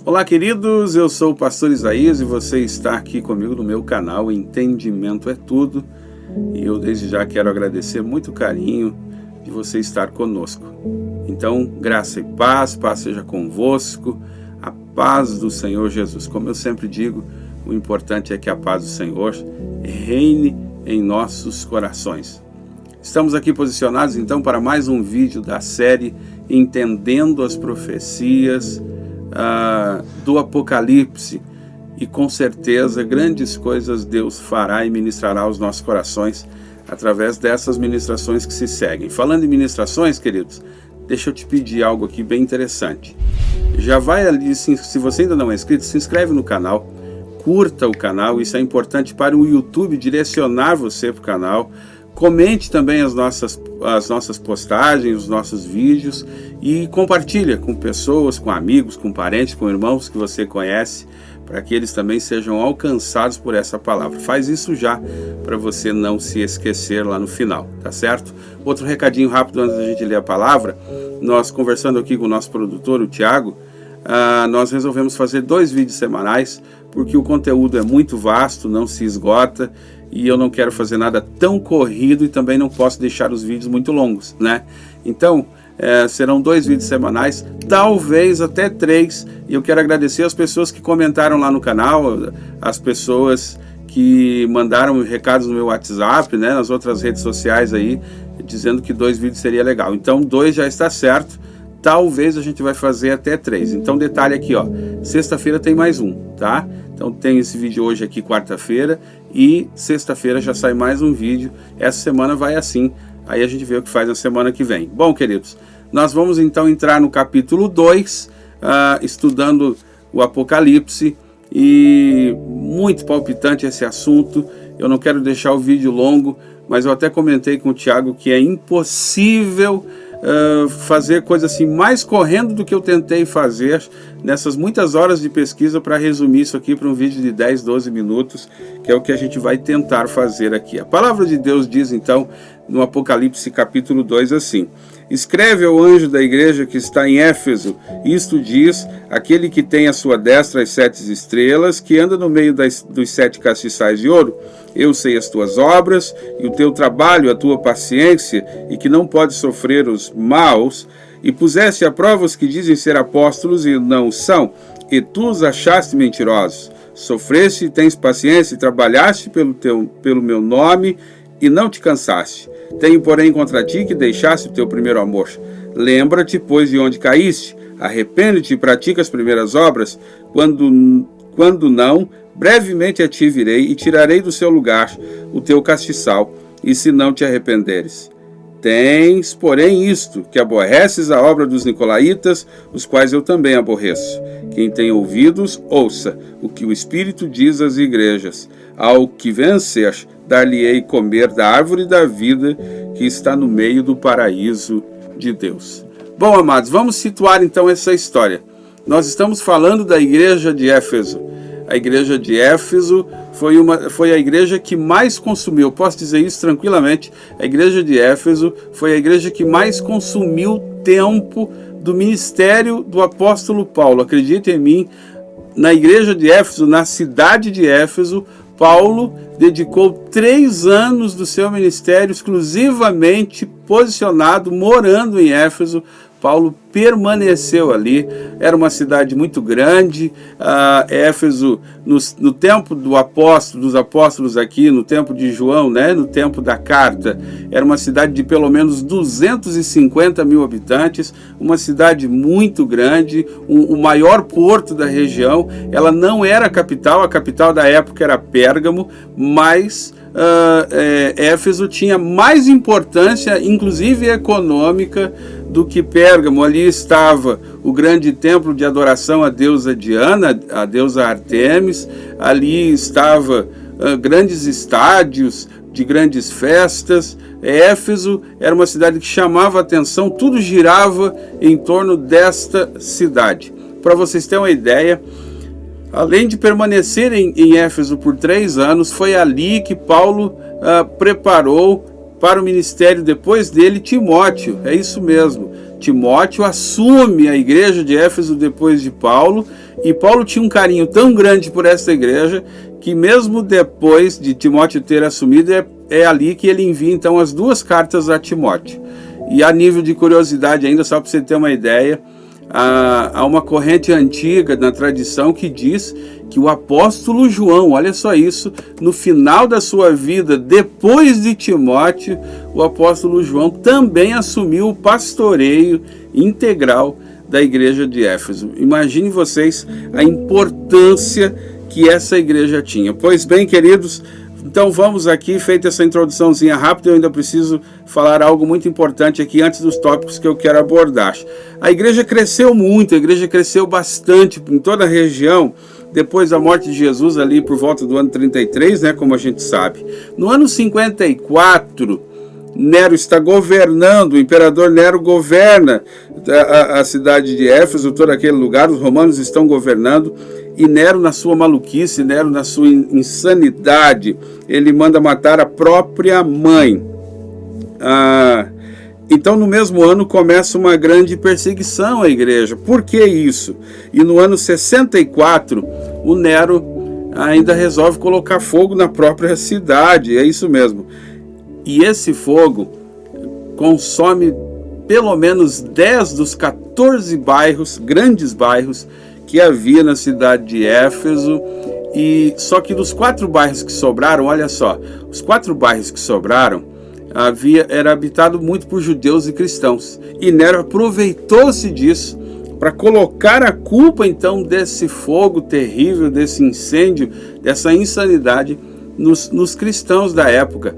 Olá, queridos, eu sou o pastor Isaías e você está aqui comigo no meu canal Entendimento é Tudo. E eu desde já quero agradecer muito o carinho de você estar conosco. Então, graça e paz seja convosco, a paz do Senhor Jesus. Como eu sempre digo, o importante é que a paz do Senhor reine em nossos corações. Estamos aqui posicionados então para mais um vídeo da série Entendendo as Profecias do Apocalipse, e com certeza grandes coisas Deus fará e ministrará aos nossos corações através dessas ministrações que se seguem. Falando em ministrações, queridos, deixa eu te pedir algo aqui bem interessante. Já vai ali, se você ainda não é inscrito, se inscreve no canal, curta o canal, isso é importante para o YouTube direcionar você para o canal. Comente também as nossas postagens, os nossos vídeos e compartilha com pessoas, com amigos, com parentes, com irmãos que você conhece, para que eles também sejam alcançados por essa palavra. Faz isso já, para você não se esquecer lá no final, tá certo? Outro recadinho rápido antes da gente ler a palavra. Nós conversando aqui com o nosso produtor, o Tiago, nós resolvemos fazer 2 vídeos semanais, porque o conteúdo é muito vasto, não se esgota, e eu não quero fazer nada tão corrido e também não posso deixar os vídeos muito longos, né? Então, serão 2 vídeos semanais, talvez até 3, e eu quero agradecer as pessoas que comentaram lá no canal, as pessoas que mandaram recados no meu WhatsApp, né, nas outras redes sociais aí, dizendo que 2 vídeos seria legal. Então, 2 já está certo, talvez a gente vai fazer até 3. Então, detalhe aqui, ó, sexta-feira tem mais um, tá? Então tem esse vídeo hoje aqui, quarta-feira, e sexta-feira já sai mais um vídeo. Essa semana vai assim, aí a gente vê o que faz na semana que vem. Bom, queridos, nós vamos então entrar no capítulo 2, estudando o Apocalipse, e muito palpitante esse assunto. Eu não quero deixar o vídeo longo, mas eu até comentei com o Tiago que é impossível fazer coisa assim mais correndo do que eu tentei fazer nessas muitas horas de pesquisa para resumir isso aqui para um vídeo de 10, 12 minutos, que é o que a gente vai tentar fazer aqui. A palavra de Deus diz então no Apocalipse capítulo 2 assim: escreve ao anjo da igreja que está em Éfeso, isto diz aquele que tem à sua destra as 7 estrelas, que anda no meio dos 7 castiçais de ouro. Eu sei as tuas obras, e o teu trabalho, a tua paciência, e que não podes sofrer os maus, e puseste à prova os que dizem ser apóstolos e não são, e tu os achaste mentirosos. Sofreste e tens paciência, e trabalhaste pelo meu nome, e não te cansaste. Tenho, porém, contra ti que deixaste o teu primeiro amor. Lembra-te, pois, de onde caíste. Arrepende-te e pratica as primeiras obras. Quando não, brevemente a ti virei e tirarei do seu lugar o teu castiçal, e se não te arrependeres. Tens, porém, isto, que aborreces a obra dos nicolaítas, os quais eu também aborreço. Quem tem ouvidos, ouça o que o Espírito diz às igrejas. Ao que vencer, dar-lhe-ei comer da árvore da vida que está no meio do paraíso de Deus. Bom, amados, vamos situar então essa história. Nós estamos falando da igreja de Éfeso. A igreja de Éfeso foi a igreja que mais consumiu, eu posso dizer isso tranquilamente, a igreja de Éfeso foi a igreja que mais consumiu tempo do ministério do apóstolo Paulo. Acredite em mim, na igreja de Éfeso, na cidade de Éfeso, Paulo dedicou 3 anos do seu ministério exclusivamente posicionado, morando em Éfeso. Paulo permaneceu ali, era uma cidade muito grande. Éfeso, no tempo dos apóstolos aqui, no tempo de João, né, no tempo da carta, era uma cidade de pelo menos 250 mil habitantes, uma cidade muito grande, o maior porto da região. Ela não era a capital da época era Pérgamo, mas Éfeso tinha mais importância, inclusive econômica, do que Pérgamo. Ali estava o grande templo de adoração à deusa Diana, à deusa Artemis. Ali estava grandes estádios de grandes festas. Éfeso era uma cidade que chamava a atenção, tudo girava em torno desta cidade. Para vocês terem uma ideia, além de permanecer em Éfeso por 3 anos, foi ali que Paulo preparou para o ministério depois dele Timóteo. É isso mesmo. Timóteo assume a igreja de Éfeso depois de Paulo E Paulo tinha um carinho tão grande por essa igreja que mesmo depois de Timóteo ter assumido, é ali que ele envia então as 2 cartas a Timóteo. E a nível de curiosidade ainda, só para você ter uma ideia, há uma corrente antiga na tradição que diz que o apóstolo João, olha só isso, no final da sua vida, depois de Timóteo, o apóstolo João também assumiu o pastoreio integral da igreja de Éfeso. Imagine vocês a importância que essa igreja tinha. Pois bem, queridos, então vamos aqui, feita essa introduçãozinha rápida, eu ainda preciso falar algo muito importante aqui antes dos tópicos que eu quero abordar. A igreja cresceu muito, a igreja cresceu bastante em toda a região, depois da morte de Jesus ali por volta do ano 33, né, como a gente sabe. No ano 54, Nero está governando, o imperador Nero governa a cidade de Éfeso, todo aquele lugar, os romanos estão governando, e Nero, na sua maluquice, Nero, na sua insanidade, ele manda matar a própria mãe. Então, no mesmo ano, começa uma grande perseguição à igreja. Por que isso? E no ano 64, o Nero ainda resolve colocar fogo na própria cidade, é isso mesmo. E esse fogo consome pelo menos 10 dos 14 bairros, grandes bairros, que havia na cidade de Éfeso. E só que dos 4 bairros que sobraram, olha só, os 4 bairros que sobraram, era habitado muito por judeus e cristãos. E Nero aproveitou-se disso para colocar a culpa então desse fogo terrível, desse incêndio, dessa insanidade nos cristãos da época.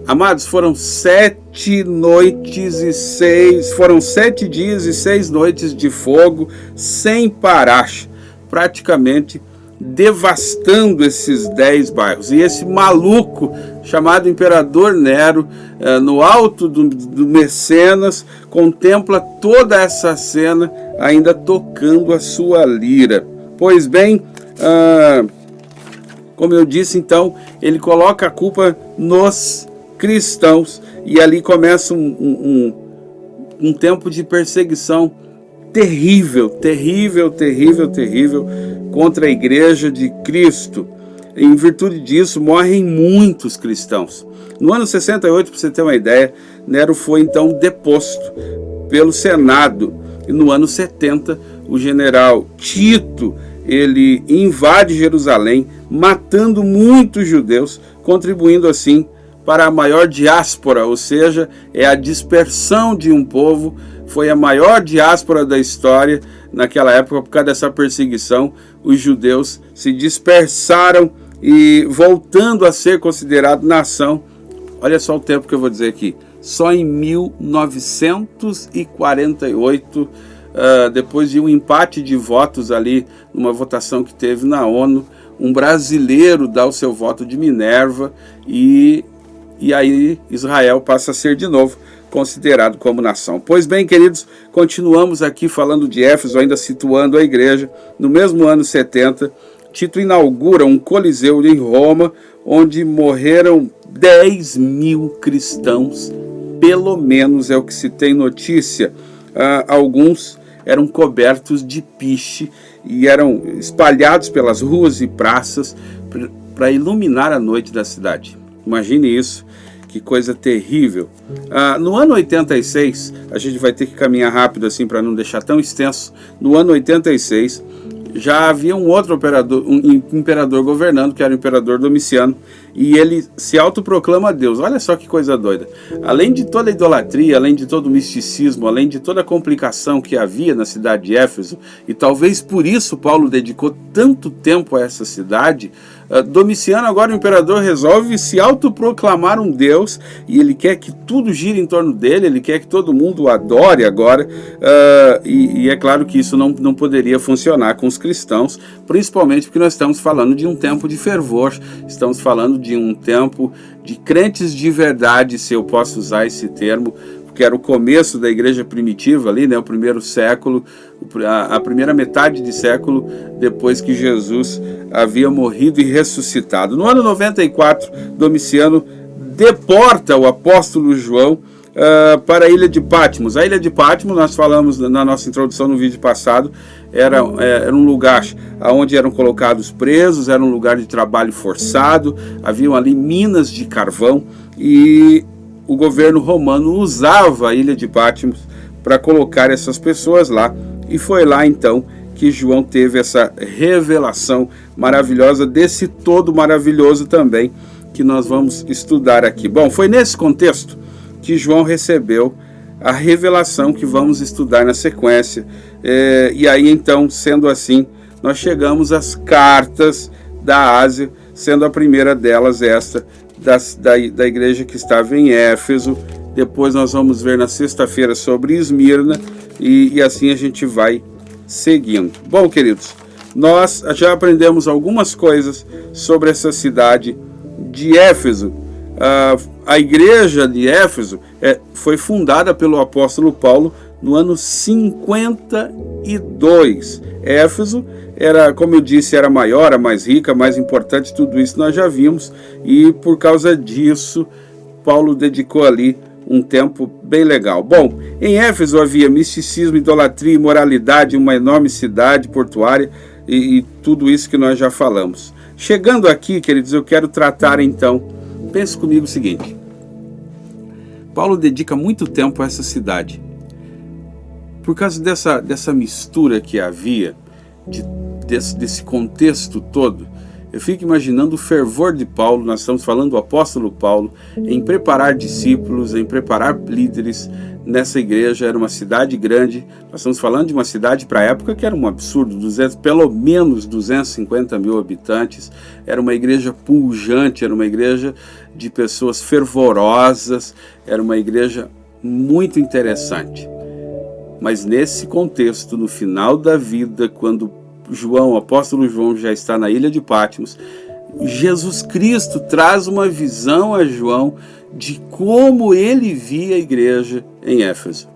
Amados, foram 7 dias e 6 noites de fogo sem parar, praticamente devastando esses 10 bairros. E esse maluco chamado Imperador Nero, no alto do Mecenas, contempla toda essa cena ainda tocando a sua lira. Pois bem, como eu disse, então, ele coloca a culpa nos cristãos, e ali começa um tempo de perseguição terrível contra a igreja de Cristo. Em virtude disso, morrem muitos cristãos. No ano 68, para você ter uma ideia, Nero foi então deposto pelo Senado, e no ano 70, o general Tito, ele invade Jerusalém, matando muitos judeus, contribuindo assim para a maior diáspora, ou seja, é a dispersão de um povo. Foi a maior diáspora da história naquela época. Por causa dessa perseguição, os judeus se dispersaram e, voltando a ser considerado nação, olha só o tempo que eu vou dizer aqui, só em 1948, depois de um empate de votos ali, numa votação que teve na ONU, um brasileiro dá o seu voto de Minerva, e aí Israel passa a ser de novo considerado como nação. Pois bem, queridos, continuamos aqui falando de Éfeso, ainda situando a igreja. No mesmo ano 70, Tito inaugura um coliseu em Roma, onde morreram 10.000 cristãos, pelo menos é o que se tem notícia. Alguns eram cobertos de piche e eram espalhados pelas ruas e praças para iluminar a noite da cidade. Imagine isso, que coisa terrível. No ano 86, a gente vai ter que caminhar rápido assim para não deixar tão extenso. No ano 86, já havia um outro imperador governando, que era o imperador Domiciano, e ele se autoproclama Deus. Olha só que coisa doida. Além de toda a idolatria, além de todo o misticismo, além de toda a complicação que havia na cidade de Éfeso, e talvez por isso Paulo dedicou tanto tempo a essa cidade, Domiciano, agora o imperador, resolve se autoproclamar um Deus, e ele quer que tudo gire em torno dele, ele quer que todo mundo o adore agora, e é claro que isso não poderia funcionar com os cristãos, principalmente porque nós estamos falando de um tempo de fervor, estamos falando de um tempo de crentes de verdade, se eu posso usar esse termo, que era o começo da igreja primitiva ali, né, o primeiro século, a primeira metade de século depois que Jesus havia morrido e ressuscitado. No ano 94, Domiciano deporta o apóstolo João para a ilha de Patmos. A ilha de Patmos, nós falamos na nossa introdução no vídeo passado, era um lugar onde eram colocados presos, era um lugar de trabalho forçado, haviam ali minas de carvão, e o governo romano usava a ilha de Patmos para colocar essas pessoas lá, e foi lá então que João teve essa revelação maravilhosa, desse todo maravilhoso também, que nós vamos estudar aqui. Bom, foi nesse contexto que João recebeu a revelação que vamos estudar na sequência. E aí então, sendo assim, nós chegamos às cartas da Ásia, sendo a primeira delas esta, da igreja que estava em Éfeso. Depois nós vamos ver na sexta-feira sobre Esmirna, e assim a gente vai seguindo. Bom, queridos, nós já aprendemos algumas coisas sobre essa cidade de Éfeso. A igreja de Éfeso foi fundada pelo apóstolo Paulo no ano 52. Éfeso era, como eu disse, era maior, a mais rica, mais importante, tudo isso nós já vimos, e por causa disso Paulo dedicou ali um tempo bem legal. Bom, em Éfeso havia misticismo, idolatria, imoralidade, uma enorme cidade portuária e tudo isso que nós já falamos. Chegando aqui, queridos, eu quero tratar então, pense comigo o seguinte: Paulo dedica muito tempo a essa cidade. Por causa dessa mistura que havia, desse contexto todo, eu fico imaginando o fervor de Paulo. Nós estamos falando do apóstolo Paulo, em preparar discípulos, em preparar líderes nessa igreja. Era uma cidade grande, nós estamos falando de uma cidade para a época que era um absurdo, pelo menos 250 mil habitantes, era uma igreja pujante, era uma igreja de pessoas fervorosas, era uma igreja muito interessante. Mas nesse contexto, no final da vida, quando João, o apóstolo João, já está na ilha de Patmos, Jesus Cristo traz uma visão a João de como ele via a igreja em Éfeso.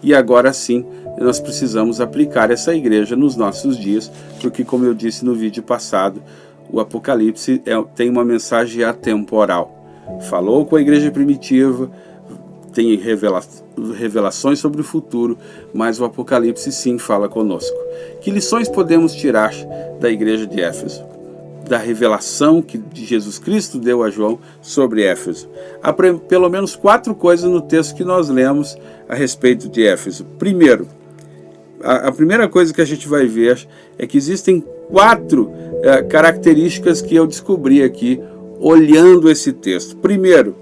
E agora sim, nós precisamos aplicar essa igreja nos nossos dias, porque, como eu disse no vídeo passado, o Apocalipse tem uma mensagem atemporal. Falou com a igreja primitiva, tem revelações sobre o futuro, mas o Apocalipse sim fala conosco. Que lições podemos tirar da igreja de Éfeso? Da revelação que Jesus Cristo deu a João sobre Éfeso. Há pelo menos 4 coisas no texto que nós lemos a respeito de Éfeso. Primeiro, a primeira coisa que a gente vai ver é que existem 4 características que eu descobri aqui olhando esse texto. Primeiro,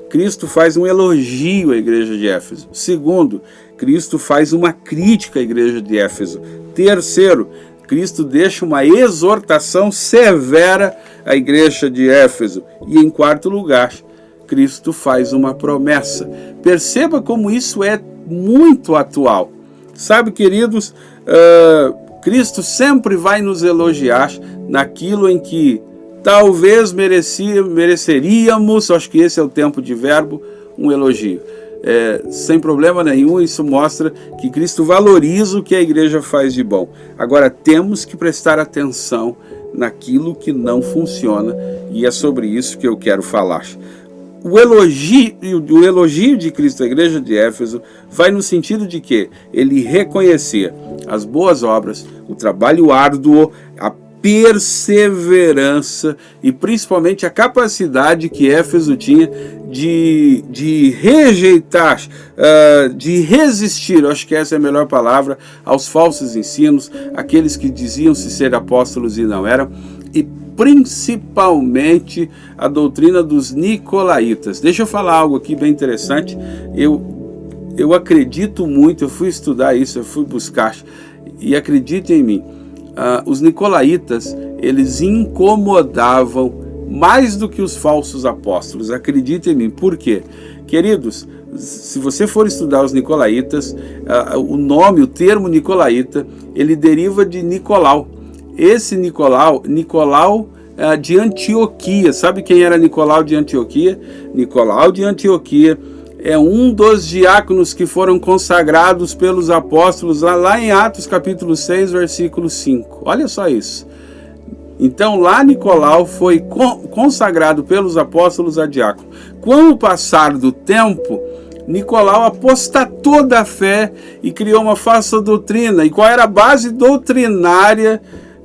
Cristo faz um elogio à igreja de Éfeso. Segundo, Cristo faz uma crítica à igreja de Éfeso. Terceiro, Cristo deixa uma exortação severa à igreja de Éfeso. E em quarto lugar, Cristo faz uma promessa. Perceba como isso é muito atual. Sabe, queridos, Cristo sempre vai nos elogiar naquilo em que talvez mereceríamos, acho que esse é o tempo de verbo, um elogio. Sem problema nenhum, isso mostra que Cristo valoriza o que a igreja faz de bom. Agora, temos que prestar atenção naquilo que não funciona, e é sobre isso que eu quero falar. O elogio de Cristo à igreja de Éfeso vai no sentido de que ele reconhecia as boas obras, o trabalho árduo, a perseverança e principalmente a capacidade que Éfeso tinha de rejeitar, de resistir, eu acho que essa é a melhor palavra, aos falsos ensinos, aqueles que diziam-se ser apóstolos e não eram, e principalmente a doutrina dos nicolaítas. Deixa eu falar algo aqui bem interessante. Eu acredito muito, eu fui estudar isso, eu fui buscar, e acredite em mim, os nicolaítas, eles incomodavam mais do que os falsos apóstolos. Acreditem em mim. Por quê? Queridos, se você for estudar os nicolaítas, o termo nicolaíta, ele deriva de Nicolau. Esse Nicolau de Antioquia. Sabe quem era Nicolau de Antioquia? Nicolau de Antioquia é um dos diáconos que foram consagrados pelos apóstolos lá em Atos capítulo 6, versículo 5. Olha só isso. Então lá Nicolau foi consagrado pelos apóstolos a diácono. Com o passar do tempo, Nicolau apostatou da fé e criou uma falsa doutrina. E qual era a base doutrinária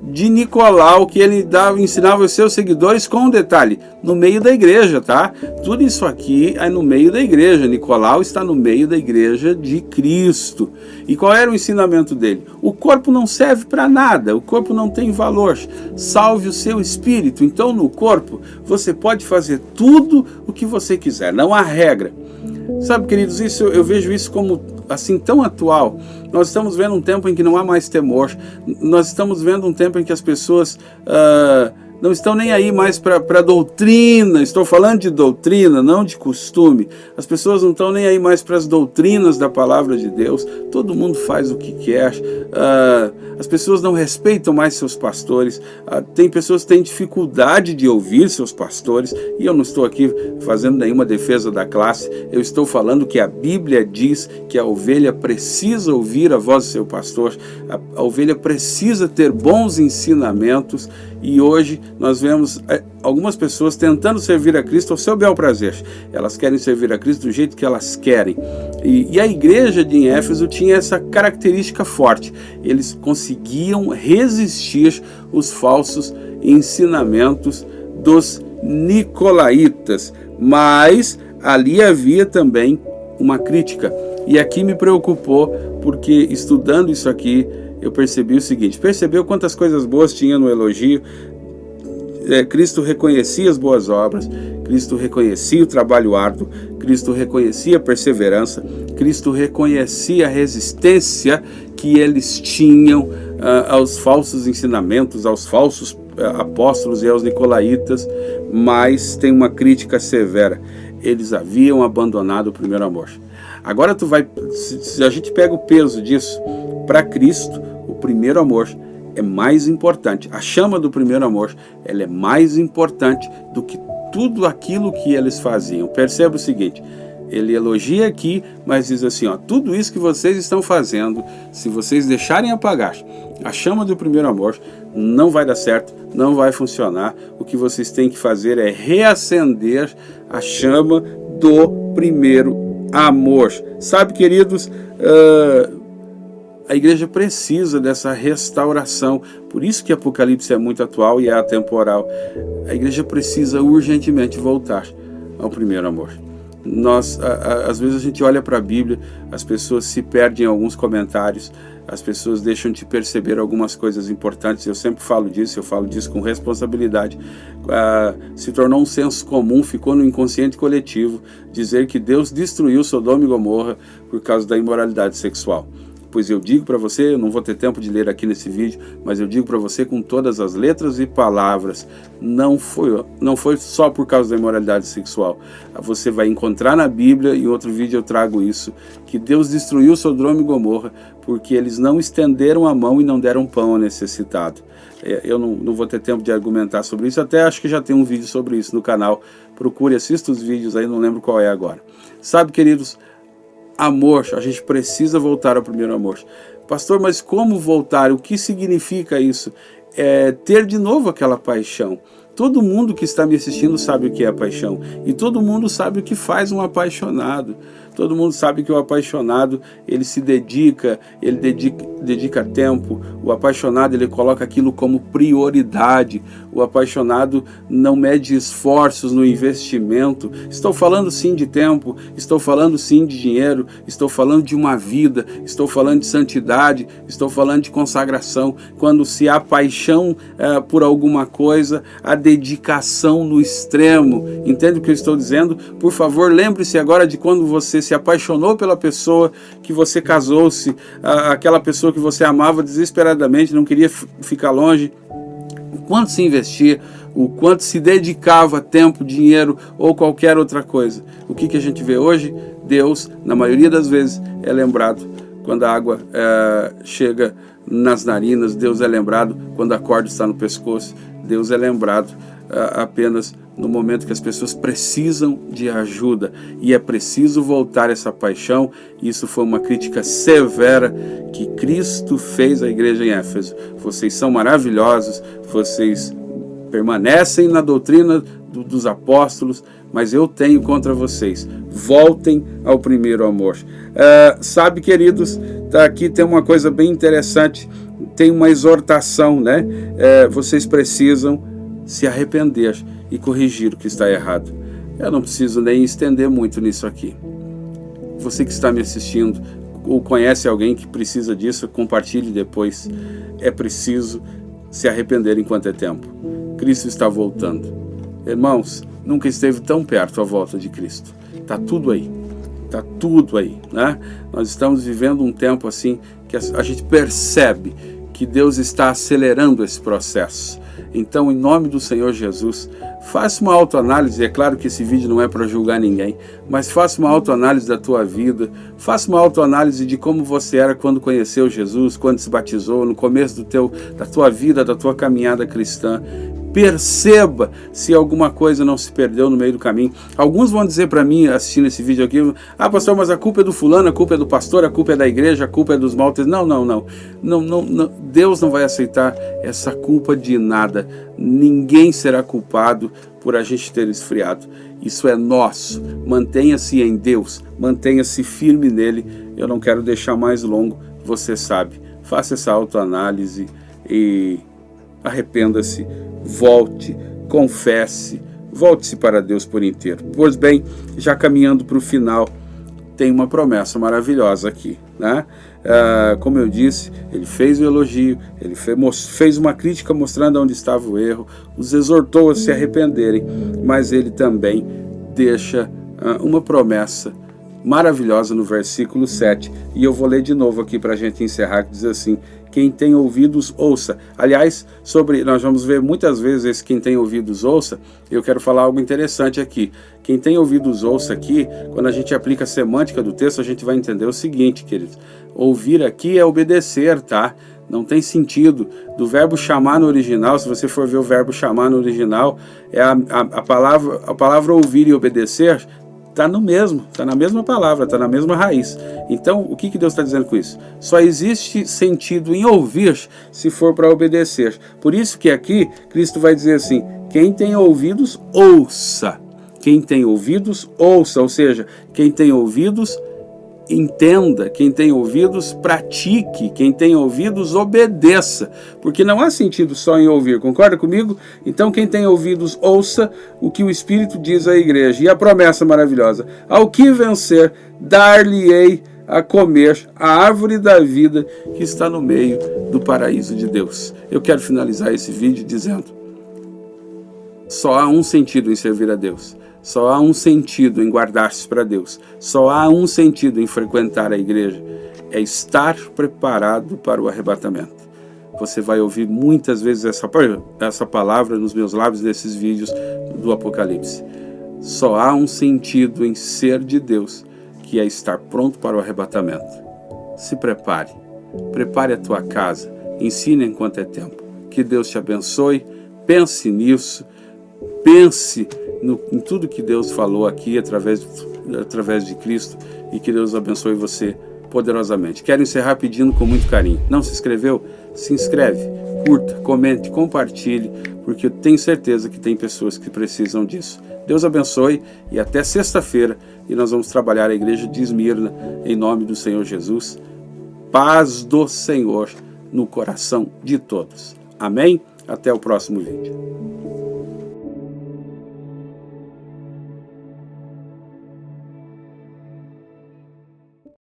de Nicolau que ele ensinava aos seus seguidores? Com um detalhe, no meio da igreja, tá? Tudo isso aqui é no meio da igreja. Nicolau está no meio da igreja de Cristo. E qual era o ensinamento dele? O corpo não serve para nada, o corpo não tem valor, salve o seu espírito. Então no corpo você pode fazer tudo o que você quiser, não há regra. Sabe, queridos, eu vejo isso como assim tão atual. Nós estamos vendo um tempo em que não há mais temor. Nós estamos vendo um tempo em que as pessoas não estão nem aí mais para doutrina. Estou falando de doutrina, não de costume. As pessoas não estão nem aí mais para as doutrinas da palavra de Deus. Todo mundo faz o que quer. As pessoas não respeitam mais seus pastores. Tem pessoas que têm dificuldade de ouvir seus pastores. E eu não estou aqui fazendo nenhuma defesa da classe. Eu estou falando que a Bíblia diz que a ovelha precisa ouvir a voz do seu pastor. A ovelha precisa ter bons ensinamentos. E hoje nós vemos algumas pessoas tentando servir a Cristo ao seu bel prazer. Elas querem servir a Cristo do jeito que elas querem. E a igreja de Éfeso tinha essa característica forte. Eles conseguiam resistir os falsos ensinamentos dos nicolaítas. Mas ali havia também uma crítica. E aqui me preocupou, porque estudando isso aqui, eu percebi o seguinte: percebeu quantas coisas boas tinha no elogio? Cristo reconhecia as boas obras, Cristo reconhecia o trabalho árduo, Cristo reconhecia a perseverança, Cristo reconhecia a resistência que eles tinham aos falsos ensinamentos, aos falsos apóstolos e aos nicolaítas, mas tem uma crítica severa: eles haviam abandonado o primeiro amor. Agora se a gente pega o peso disso, para Cristo, o primeiro amor é mais importante. A chama do primeiro amor, ela é mais importante do que tudo aquilo que eles faziam. Perceba o seguinte: ele elogia aqui, mas diz assim, tudo isso que vocês estão fazendo, se vocês deixarem apagar a chama do primeiro amor, não vai dar certo, não vai funcionar. O que vocês têm que fazer é reacender a chama do primeiro amor. Sabe, queridos, a igreja precisa dessa restauração. Por isso que Apocalipse é muito atual e é atemporal. A igreja precisa urgentemente voltar ao primeiro amor. Às vezes a gente olha para a Bíblia, as pessoas se perdem em alguns comentários, as pessoas deixam de perceber algumas coisas importantes. Eu sempre falo disso, eu falo disso com responsabilidade. Se tornou um senso comum, ficou no inconsciente coletivo, dizer que Deus destruiu Sodoma e Gomorra por causa da imoralidade sexual. Pois eu digo para você, eu não vou ter tempo de ler aqui nesse vídeo, mas eu digo para você com todas as letras e palavras, não foi só por causa da imoralidade sexual. Você vai encontrar na Bíblia, em outro vídeo eu trago isso, que Deus destruiu Sodoma e Gomorra porque eles não estenderam a mão e não deram pão ao necessitado. Eu não vou ter tempo de argumentar sobre isso, até acho que já tem um vídeo sobre isso no canal. Procure, assista os vídeos aí, não lembro qual é agora. Sabe, queridos, amor, a gente precisa voltar ao primeiro amor. Pastor, mas como voltar? O que significa isso? É ter de novo aquela paixão. Todo mundo que está me assistindo sabe o que é paixão. E todo mundo sabe o que faz um apaixonado. Todo mundo sabe que o apaixonado, ele se dedica, ele dedica tempo. O apaixonado, ele coloca aquilo como prioridade. O apaixonado não mede esforços no investimento. Estou falando sim de tempo, estou falando sim de dinheiro, estou falando de uma vida, estou falando de santidade, estou falando de consagração. Quando se há paixão por alguma coisa, a dedicação no extremo. Entende o que eu estou dizendo? Por favor, lembre-se agora de quando você se apaixonou pela pessoa que você casou-se, aquela pessoa que você amava desesperadamente, não queria ficar longe. O quanto se investia, o quanto se dedicava tempo, dinheiro ou qualquer outra coisa. O que a gente vê hoje? Deus, na maioria das vezes, é lembrado quando a água chega nas narinas. Deus é lembrado quando a corda está no pescoço. Deus é lembrado apenas no momento que as pessoas precisam de ajuda. E é preciso voltar essa paixão. Isso foi uma crítica severa que Cristo fez à igreja em Éfeso. Vocês são maravilhosos, vocês permanecem na doutrina dos apóstolos, mas eu tenho contra vocês. Voltem ao primeiro amor. Sabe, queridos, aqui tem uma coisa bem interessante, tem uma exortação, né? Vocês precisam se arrepender e corrigir o que está errado. Eu não preciso nem estender muito nisso aqui. Você que está me assistindo ou conhece alguém que precisa disso, compartilhe depois. É preciso se arrepender enquanto é tempo. Cristo está voltando. Irmãos, nunca esteve tão perto a volta de Cristo. Está tudo aí. Está tudo aí, né? Nós estamos vivendo um tempo assim que a gente percebe que Deus está acelerando esse processo. Então, em nome do Senhor Jesus, faça uma autoanálise. É claro que esse vídeo não é para julgar ninguém, mas faça uma autoanálise da tua vida, faça uma autoanálise de como você era quando conheceu Jesus, quando se batizou, no começo da tua vida, da tua caminhada cristã. Perceba se alguma coisa não se perdeu no meio do caminho. Alguns vão dizer para mim, assistindo esse vídeo aqui, pastor, mas a culpa é do fulano, a culpa é do pastor, a culpa é da igreja, a culpa é dos maltes. Não. Deus não vai aceitar essa culpa de nada. Ninguém será culpado por a gente ter esfriado. Isso é nosso. Mantenha-se em Deus, mantenha-se firme nele. Eu não quero deixar mais longo, você sabe. Faça essa autoanálise e arrependa-se. Volte, confesse, volte-se para Deus por inteiro. Pois bem, já caminhando para o final, tem uma promessa maravilhosa aqui, né? Como eu disse, ele fez o elogio, ele fez uma crítica mostrando onde estava o erro, os exortou a se arrependerem, mas ele também deixa uma promessa maravilhosa no versículo 7, e eu vou ler de novo aqui para a gente encerrar, que diz assim: quem tem ouvidos, ouça. Aliás, nós vamos ver muitas vezes esse quem tem ouvidos, ouça. Eu quero falar algo interessante aqui. Quem tem ouvidos, ouça aqui, quando a gente aplica a semântica do texto, a gente vai entender o seguinte, queridos. Ouvir aqui é obedecer, tá? Não tem sentido. Do verbo chamar no original, se você for ver o verbo chamar no original, é a palavra ouvir e obedecer, está no mesmo, está na mesma palavra, está na mesma raiz. Então, o que Deus está dizendo com isso? Só existe sentido em ouvir se for para obedecer. Por isso que aqui, Cristo vai dizer assim: quem tem ouvidos, ouça. Quem tem ouvidos, ouça. Ou seja, quem tem ouvidos, entenda. Quem tem ouvidos, pratique. Quem tem ouvidos, obedeça. Porque não há sentido só em ouvir, concorda comigo? Então quem tem ouvidos, ouça o que o Espírito diz à igreja. E a promessa maravilhosa: ao que vencer, dar-lhe-ei a comer a árvore da vida que está no meio do paraíso de Deus. Eu quero finalizar esse vídeo dizendo: só há um sentido em servir a Deus. Só há um sentido em guardar-se para Deus. Só há um sentido em frequentar a igreja. É estar preparado para o arrebatamento. Você vai ouvir muitas vezes essa palavra nos meus lábios nesses vídeos do Apocalipse. Só há um sentido em ser de Deus, que é estar pronto para o arrebatamento. Se prepare. Prepare a tua casa. Ensine enquanto é tempo. Que Deus te abençoe. Pense nisso. Pense em tudo que Deus falou aqui através de Cristo, e que Deus abençoe você poderosamente. Quero encerrar pedindo com muito carinho. Não se inscreveu? Se inscreve, curta, comente, compartilhe, porque eu tenho certeza que tem pessoas que precisam disso. Deus abençoe e até sexta-feira, e nós vamos trabalhar a igreja de Esmirna em nome do Senhor Jesus. Paz do Senhor no coração de todos. Amém? Até o próximo vídeo.